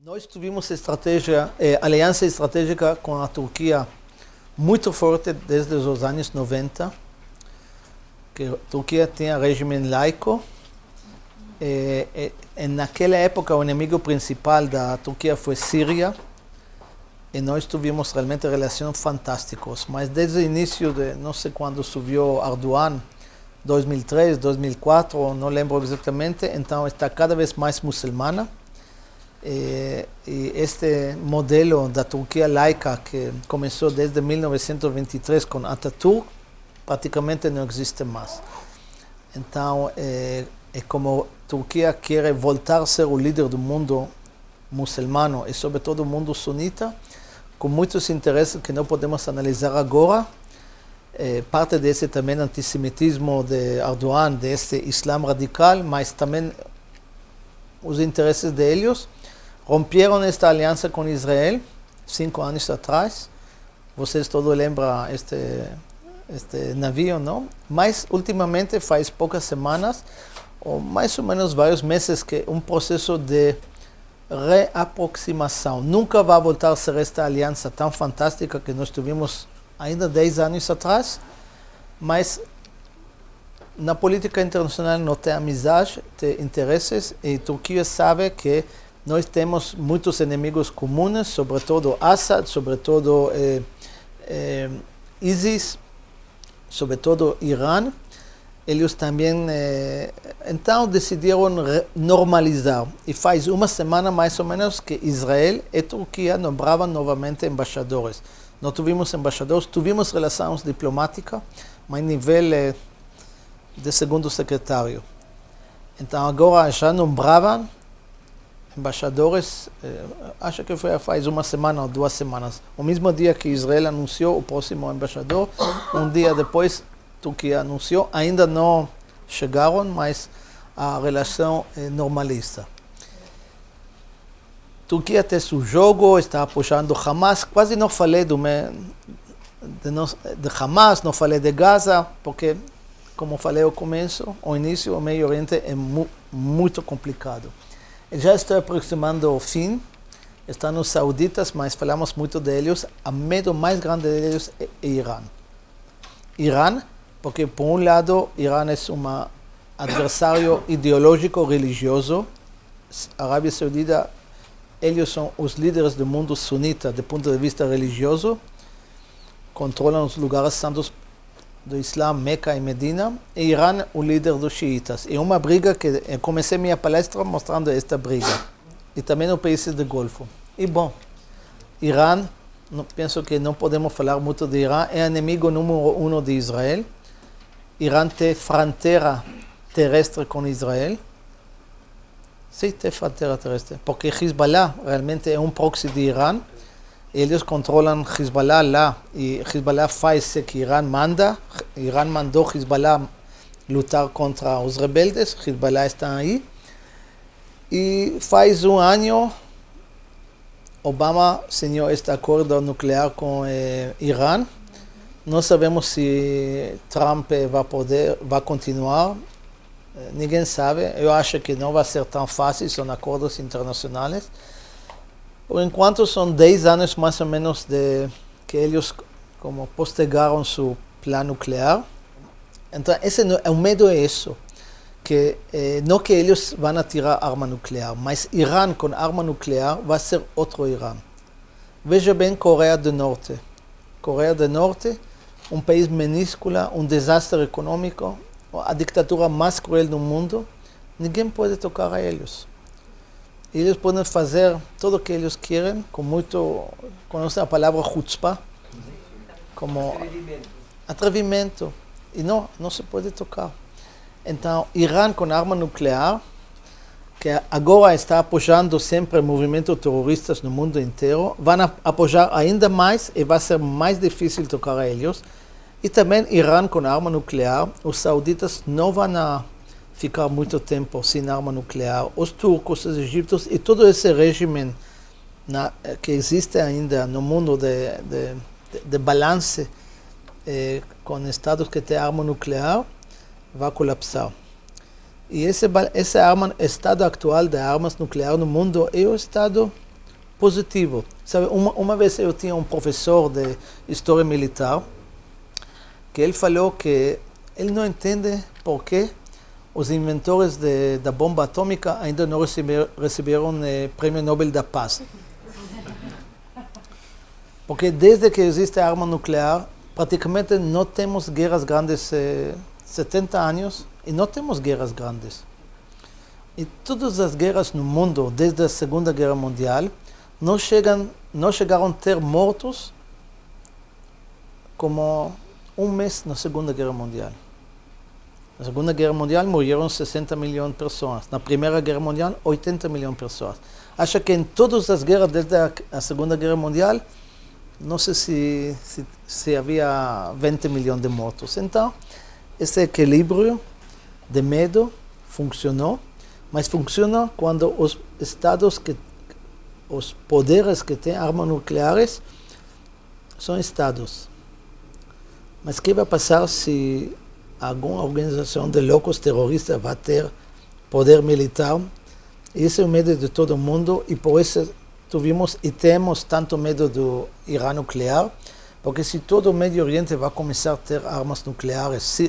Nós tivemos aliança estratégica com a Turquia muito forte desde os anos 90, que a Turquia tinha regime laico. Naquela época, o inimigo principal da Turquia foi Síria, e nós tivemos realmente relações fantásticas. Mas desde o início, não sei quando subiu Erdogan, 2003, 2004, não lembro exatamente, então está cada vez mais muçulmana. E este modelo da Turquia laica, que começou desde 1923 com Atatürk, praticamente não existe mais. Então, como a Turquia quer voltar a ser o líder do mundo muçulmano e, sobretudo, o mundo sunita, com muitos interesses que não podemos analisar agora. Parte desse também antissemitismo de Erdogan, desse Islã radical, mas também os interesses deles. Romperam esta aliança com Israel 5 anos atrás. Vocês todos lembram este navio, não? Mas, ultimamente, faz poucas semanas, ou mais ou menos vários meses, que um processo de reaproximação. Nunca vai voltar a ser esta aliança tão fantástica que nós tivemos ainda 10 anos atrás, mas na política internacional não tem amizade, tem interesses, e a Turquia sabe que nós temos muitos inimigos comuns, sobretudo Assad, sobretudo ISIS, sobretudo Irã. Eles também, então, decidiram normalizar. E faz uma semana, mais ou menos, que Israel e Turquia nombravam novamente embaixadores. Não tivemos embaixadores, tivemos relações diplomáticas, mas em nível de segundo secretário. Então, agora já nombravam embaixadores, acho que foi faz uma semana ou 2 semanas. O mesmo dia que Israel anunciou o próximo embaixador, um dia depois, Turquia anunciou. Ainda não chegaram, mas a relação normaliza. Turquia tem seu jogo, está apoiando Hamas. Quase não falei de Hamas, não falei de Gaza, porque, como falei ao começo, ao início, o Meio Oriente é muito complicado. Já está aproximando ao fim. Estão os sauditas, mas falamos muito deles. O medo mais grande deles é Irã. Irã, porque, por um lado, Irã é um adversário ideológico religioso. A Arábia Saudita, eles são os líderes do mundo sunita, do ponto de vista religioso. Controlam os lugares santos do Islã, Meca e Medina, e Irã, o líder dos xiitas. É uma briga que eu comecei minha palestra mostrando esta briga. E também nos países do Golfo. E bom, Irã, penso que não podemos falar muito de Irã, é inimigo número 1 de Israel. Irã tem fronteira terrestre com Israel. Sim, tem fronteira terrestre, porque Hezbollah realmente é um proxy de Irã. Eles controlam Hezbollah lá, e Hezbollah faz o que Irã manda. Irã mandou Hezbollah lutar contra os rebeldes, Hezbollah está aí. E faz um ano, Obama assinou este acordo nuclear com Irã. Não sabemos se Trump vai continuar. Ninguém sabe. Eu acho que não vai ser tão fácil, são acordos internacionais. Por enquanto, são 10 anos mais ou menos que eles postergaram seu plano nuclear. Então, o medo é isso, que não que eles vão atirar arma nuclear, mas Irã com arma nuclear vai ser outro Irã. Veja bem Coreia do Norte. Coreia do Norte, um país minúsculo, um desastre econômico, a ditadura mais cruel do mundo, ninguém pode tocar a eles. Eles podem fazer tudo o que eles querem, conhecem a palavra chutzpah, como atrevimento, e não se pode tocar. Então, Irã com arma nuclear, que agora está apoiando sempre movimentos terroristas no mundo inteiro, vão apoiar ainda mais e vai ser mais difícil tocar a eles. E também Irã com arma nuclear, os sauditas não vão ficar muito tempo sem arma nuclear. Os turcos, os egípcios e todo esse regime que existe ainda no mundo de balance com estados que têm arma nuclear, vai colapsar. E esse estado atual de armas nucleares no mundo é o estado positivo. Sabe, uma vez eu tinha um professor de história militar que ele falou que ele não entende por que os inventores da bomba atômica ainda não receberam Prêmio Nobel da Paz. Porque desde que existe a arma nuclear, praticamente não temos guerras grandes, 70 anos, e não temos guerras grandes. E todas as guerras no mundo, desde a Segunda Guerra Mundial, não chegaram a ter mortos como um mês na Segunda Guerra Mundial. Na Segunda Guerra Mundial morreram 60 milhões de pessoas. Na Primeira Guerra Mundial, 80 milhões de pessoas. Acho que em todas as guerras desde a Segunda Guerra Mundial, não sei se havia 20 milhões de mortos. Então, esse equilíbrio de medo funcionou, mas funciona quando os estados, os poderes que têm armas nucleares, são estados. Mas o que vai passar se alguma organização de loucos terroristas vai ter poder militar? Esse é o medo de todo mundo e por isso tivemos e temos tanto medo do Irã nuclear, porque se todo o Médio Oriente vai começar a ter armas nucleares,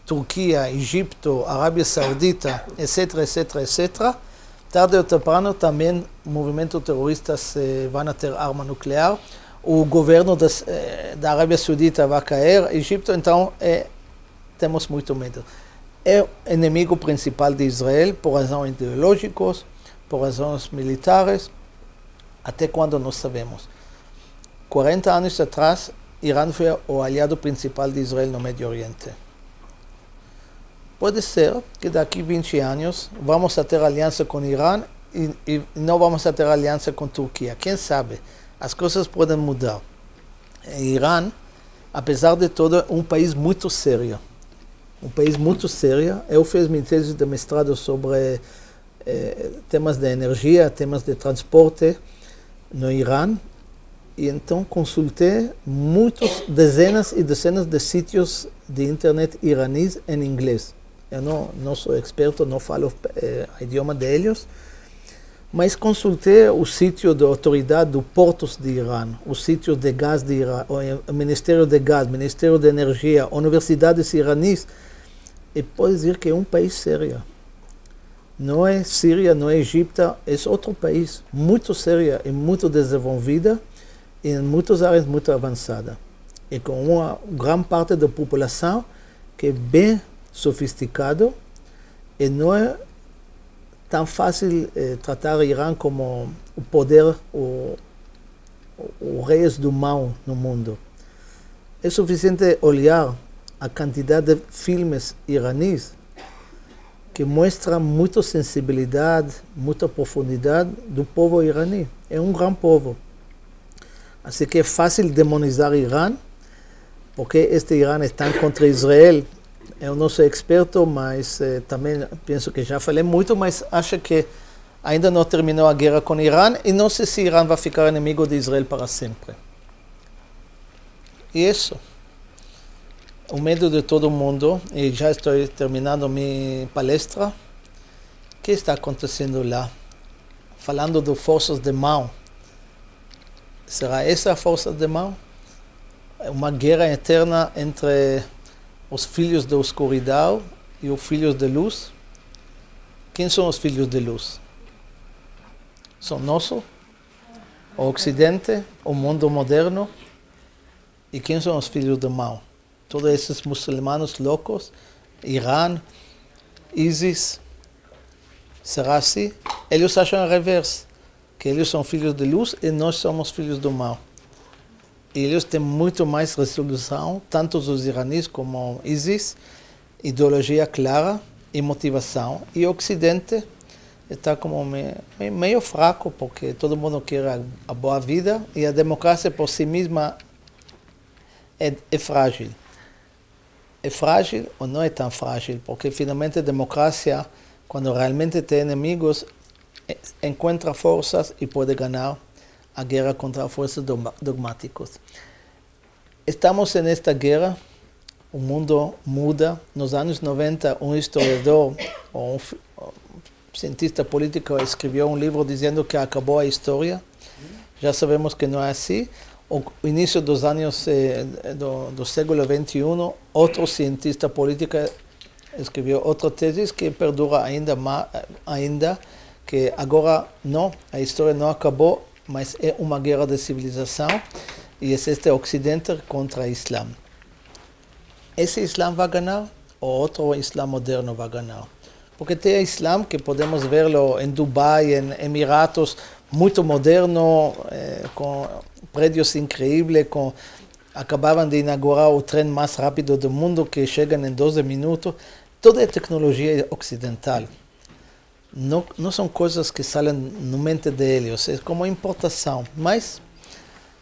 Turquia, Egito, Arábia Saudita, etc., etc., etc., tarde ou temprano também movimentos terroristas vão ter arma nuclear, o governo da Arábia Saudita vai cair, Egito, então temos muito medo. É o inimigo principal de Israel por razões ideológicas, por razões militares, até quando não sabemos. 40 anos atrás, Irã foi o aliado principal de Israel no Médio Oriente. Pode ser que daqui a 20 anos vamos a ter aliança com Irã e não vamos a ter aliança com Turquia. Quem sabe? As coisas podem mudar. Irã, apesar de tudo, é um país muito sério. Um país muito sério. Eu fiz minha tese de mestrado sobre temas de energia, temas de transporte no Irã. E então consultei dezenas e dezenas de sítios de internet iraníes em inglês. Eu não sou experto, não falo o idioma deles, mas consultei o sítio da autoridade dos portos de Irã, o sítio de gás de Irã, o Ministério de Gás, Ministério de Energia, universidades iraníes, e pode dizer que é um país sério. Não é Síria, não é Egito, é outro país muito sério e muito desenvolvido, em muitas áreas muito avançadas. E com uma grande parte da população que é bem sofisticado e não é tão fácil tratar o Irã como o poder, o reis do mal no mundo. É suficiente olhar a quantidade de filmes iraníes que mostram muita sensibilidade, muita profundidade do povo irani. É um grande povo. Assim que é fácil demonizar o Irã, porque este Irã está contra Israel. Eu não sou experto, mas também penso que já falei muito, mas acho que ainda não terminou a guerra com o Irã e não sei se o Irã vai ficar inimigo de Israel para sempre. E isso. O medo de todo mundo, e já estou terminando minha palestra. O que está acontecendo lá? Falando de forças de mal. Será essa a força de mal? Uma guerra eterna entre os filhos da escuridão e os filhos da luz? Quem são os filhos da luz? São nós, o Ocidente, o mundo moderno. E quem são os filhos do mal? Todos esses muçulmanos loucos, Irã, ISIS. Será assim? Eles acham a reverso, que eles são filhos de luz e nós somos filhos do mal. E eles têm muito mais resolução, tanto os iraníes como ISIS, ideologia clara e motivação. E o Ocidente está como meio fraco, porque todo mundo quer a boa vida e a democracia por si mesma é frágil. É frágil ou não é tão frágil? Porque finalmente a democracia, quando realmente tem inimigos, encontra forças e pode ganhar a guerra contra forças dogmáticas. Estamos nesta guerra, o mundo muda. Nos anos 90, um historiador, ou um cientista político, escreveu um livro dizendo que acabou a história. Já sabemos que não é assim. O início dos anos do século XXI, outro cientista político escreveu outra tese que perdura ainda, que agora não, a história não acabou, mas é uma guerra de civilização e é este Ocidente contra o Islã. Esse Islã vai ganhar ou outro Islã moderno vai ganhar? Porque tem o Islã que podemos vê-lo em Dubai, em Emiratos, muito moderno, com prédios incríveis, acabavam de inaugurar o trem mais rápido do mundo, que chega em 12 minutos. Toda a tecnologia ocidental. Não são coisas que saem na mente deles, é como importação. Mas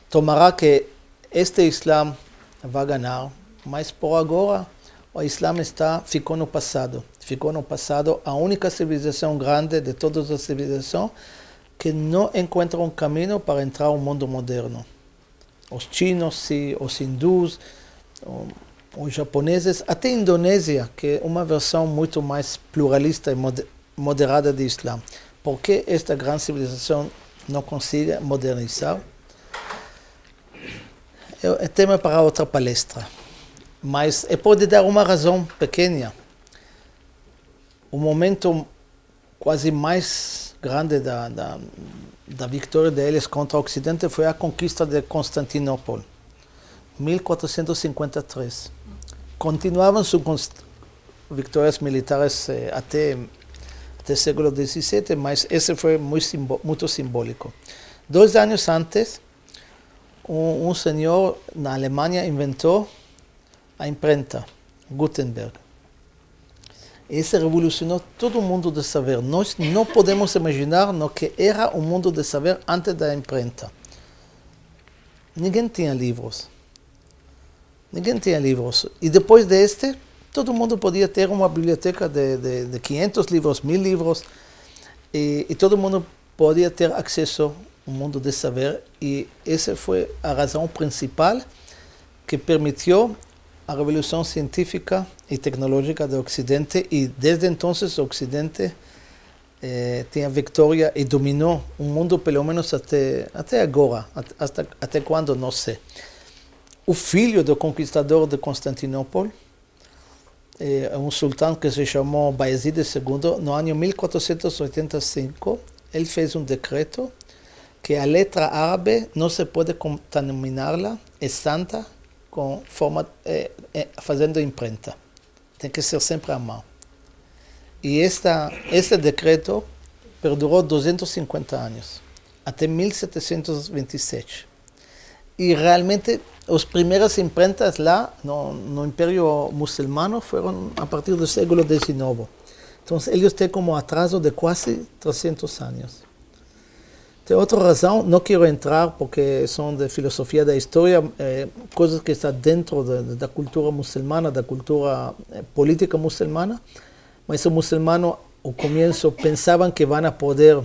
tomará que este Islã vai ganhar, mas por agora o Islã ficou no passado. Ficou no passado a única civilização grande de todas as civilizações que não encontra um caminho para entrar no mundo moderno. Os chinos, sim, os hindus, os japoneses, até a Indonésia, que é uma versão muito mais pluralista e moderada do Islã. Por que esta grande civilização não consegue modernizar? É tema para outra palestra. Mas pode dar uma razão pequena. O momento quase mais grande da vitória deles contra o Ocidente foi a conquista de Constantinopla, 1453. Continuavam suas vitórias militares até o século XVII, mas esse foi muito simbólico. 2 anos antes, um senhor na Alemanha inventou a imprenta, Gutenberg. Isso revolucionou todo o mundo do saber. Nós não podemos imaginar no que era o mundo do saber antes da imprenta. Ninguém tinha livros. Ninguém tinha livros. E depois deste, todo mundo podia ter uma biblioteca de 500 livros, 1000 livros, e todo mundo podia ter acesso ao mundo do saber. E essa foi a razão principal que permitiu a revolução científica e tecnológica do Ocidente, e desde então o Ocidente tinha vitória e dominou o mundo, pelo menos até agora, até quando, não sei. O filho do conquistador de Constantinopla, um sultão que se chamou Bayezid II, no ano 1485, ele fez um decreto que a letra árabe não se pode contaminá-la, é santa, fazendo imprenta. Tem que ser sempre à mão. E este decreto perdurou 250 anos, até 1727. E realmente as primeiras imprentas lá no Império Muçulmano foram a partir do século XIX. Então eles têm como atraso de quase 300 anos. Tem outra razão, não quero entrar porque são de filosofia da história, coisas que estão dentro da cultura muçulmana, da cultura política muçulmana, mas os muçulmanos, ao começo, pensavam que vão poder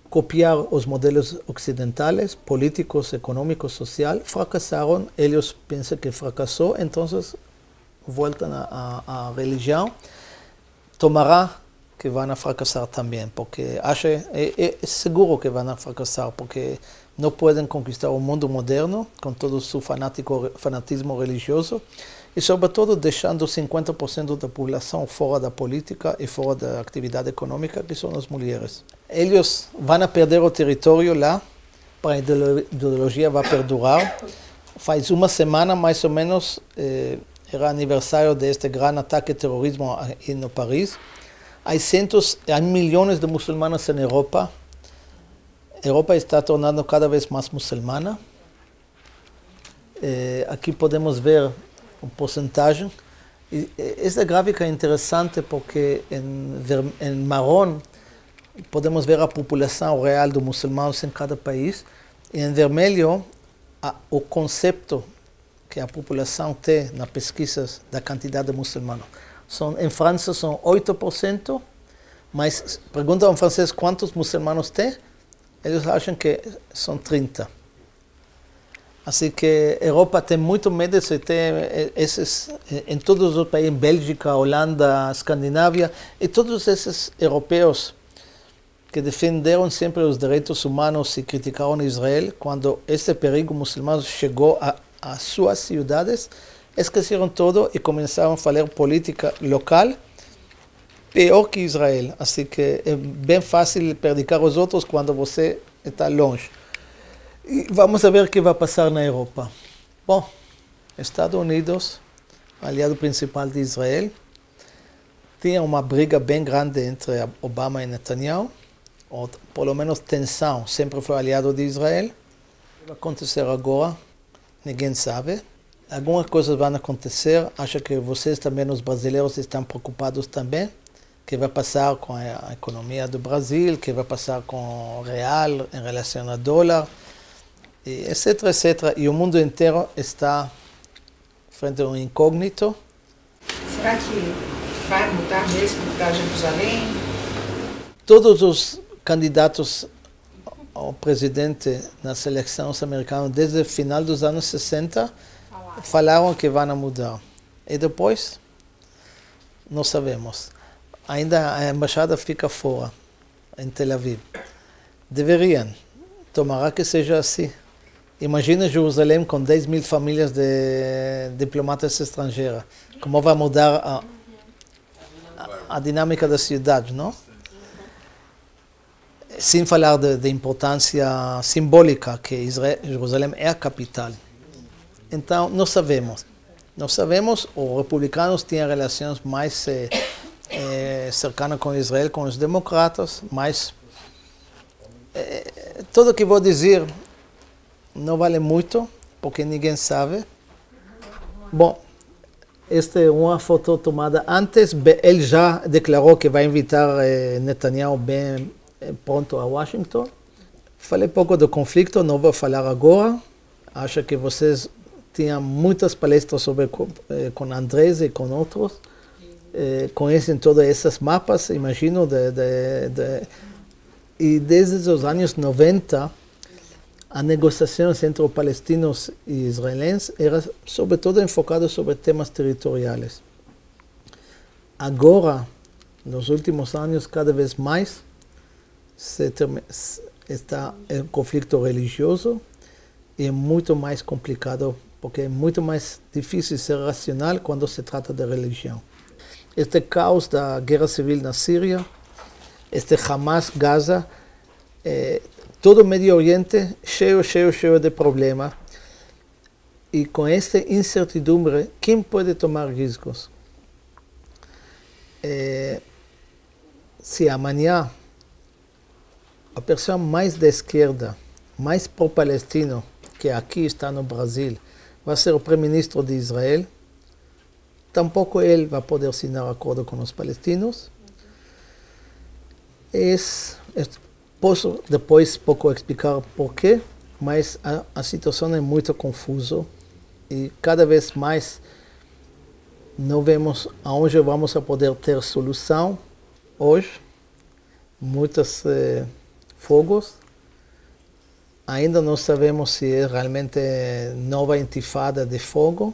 copiar os modelos ocidentais, políticos, econômicos, sociais, fracassaram, eles pensam que fracassou, então voltam à religião, tomará que vão fracassar também, porque é seguro que vão fracassar, porque não podem conquistar o mundo moderno com todo o seu fanatismo religioso e, sobretudo, deixando 50% da população fora da política e fora da atividade econômica, que são as mulheres. Eles vão perder o território lá, para a ideologia vai perdurar. Faz uma semana, mais ou menos, era aniversário deste grande ataque terrorismo no Paris. Há milhões de muçulmanos na Europa. A Europa está tornando cada vez mais muçulmana. Aqui podemos ver uma porcentagem. Essa gráfica é interessante porque em marrom podemos ver a população real dos muçulmanos em cada país. E em vermelho, o conceito que a população tem nas pesquisas da quantidade de muçulmanos. Em França são 8%, mas perguntam em francês quantos muçulmanos tem, eles acham que são 30%. Assim que a Europa tem muito medo de ter esses, em todos os países, Bélgica, Holanda, Escandinávia, e todos esses europeus que defenderam sempre os direitos humanos e criticaram Israel, quando esse perigo muçulmano chegou a suas cidades, esqueceram tudo e começaram a fazer política local, pior que Israel. Assim que é bem fácil predicar os outros quando você está longe. E vamos ver o que vai passar na Europa. Bom, Estados Unidos, aliado principal de Israel, tinha uma briga bem grande entre Obama e Netanyahu, ou pelo menos tensão, sempre foi aliado de Israel. O que vai acontecer agora? Ninguém sabe. Algumas coisas vão acontecer, acho que vocês também, os brasileiros, estão preocupados também. O que vai passar com a economia do Brasil, o que vai passar com o real em relação ao dólar, etc, etc. E o mundo inteiro está frente a um incógnito. Será que vai mudar mesmo para Jerusalém? Todos os candidatos ao presidente nas eleições americanas desde o final dos anos 60 falaram que vão mudar. E depois, não sabemos. Ainda a embaixada fica fora, em Tel Aviv. Deveriam. Tomara que seja assim. Imagina Jerusalém com 10.000 famílias de diplomatas estrangeiros. Como vai mudar a dinâmica da cidade, não? Sem falar da importância simbólica que Jerusalém é a capital. Então, não sabemos. Não sabemos, os republicanos têm relações mais cercanas com Israel, com os democratas, mas tudo o que vou dizer não vale muito, porque ninguém sabe. Bom, esta é uma foto tomada antes, ele já declarou que vai invitar Netanyahu bem pronto a Washington. Falei pouco do conflito, não vou falar agora. Acho que vocês tinham muitas palestras sobre com Andrés e com outros. Conhecem todos esses mapas, imagino. E desde os anos 90, as negociações entre os palestinos e israelenses eram sobretudo enfocadas sobre temas territoriais. Agora, nos últimos anos, cada vez mais, está um conflito religioso e é muito mais complicado, porque é muito mais difícil ser racional quando se trata de religião. Este caos da guerra civil na Síria, este Hamas, Gaza, todo o Médio Oriente cheio de problemas. E com esta incertidumbre, quem pode tomar riscos? Se amanhã a pessoa mais da esquerda, mais pró-palestino, que aqui está no Brasil, vai ser o primeiro-ministro de Israel, tampouco ele vai poder assinar acordo com os palestinos. Posso depois pouco explicar porquê, mas a situação é muito confusa e cada vez mais não vemos aonde vamos a poder ter solução hoje. Muitos fogos. Ainda não sabemos se é realmente nova intifada de fogo.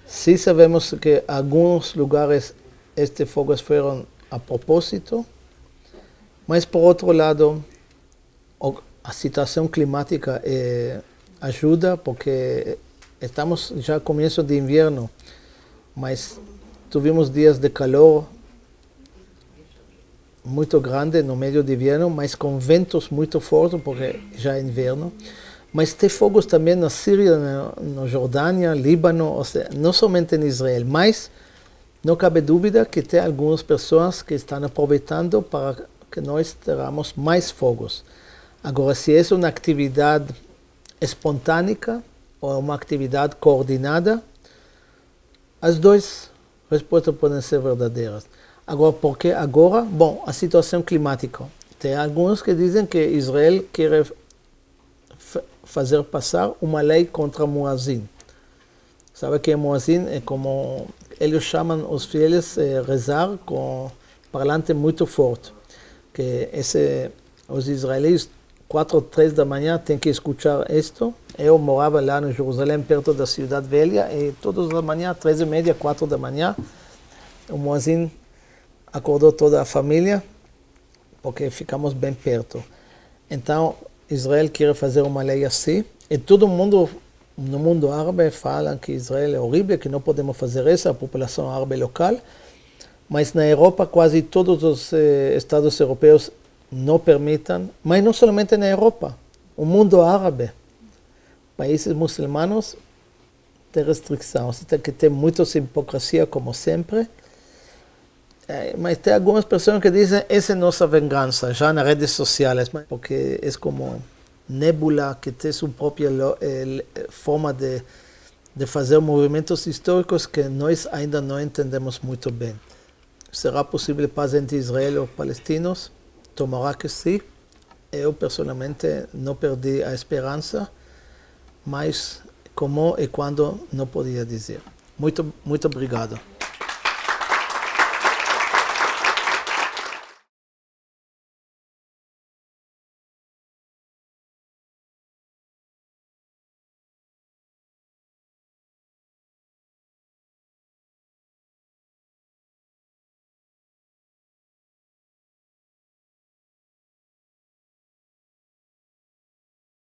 Sim sabemos que em alguns lugares estes fogos foram a propósito, mas por outro lado a situação climática ajuda, porque estamos já no começo de inverno, mas tivemos dias de calor muito grande no meio de inverno, mas com ventos muito fortes, porque já é inverno. Mas tem fogos também na Síria, na Jordânia, Líbano, ou seja, não somente em Israel, mas não cabe dúvida que tem algumas pessoas que estão aproveitando para que nós tenhamos mais fogos. Agora, se é uma atividade espontânea ou uma atividade coordenada, as duas respostas podem ser verdadeiras. Agora, por que agora? Bom, a situação climática. Tem alguns que dizem que Israel quer fazer passar uma lei contra Muazzin. Sabe que Muazzin é como eles chamam os fiéis rezar com parlante muito forte. Que os israelenses, 4 ou 3 da manhã, têm que escutar isto. Eu morava lá no Jerusalém, perto da Cidade Velha, e todas as manhãs, 3h30, 4 da manhã, o Muazzin acordou toda a família porque ficamos bem perto. Então, Israel quer fazer uma lei assim, e todo mundo no mundo árabe fala que Israel é horrível, que não podemos fazer isso, a população árabe local, mas na Europa quase todos os estados europeus não permitem, mas não somente na Europa, o mundo árabe, países muçulmanos, tem restrição, você tem que ter muita hipocrisia, como sempre, mas tem algumas pessoas que dizem essa é nossa vingança, já nas redes sociais, porque é como nébula que tem sua própria forma de fazer movimentos históricos que nós ainda não entendemos muito bem. Será possível paz entre Israel e palestinos? Tomara que sim. Eu, pessoalmente, não perdi a esperança, mas como e quando não podia dizer. Muito obrigado.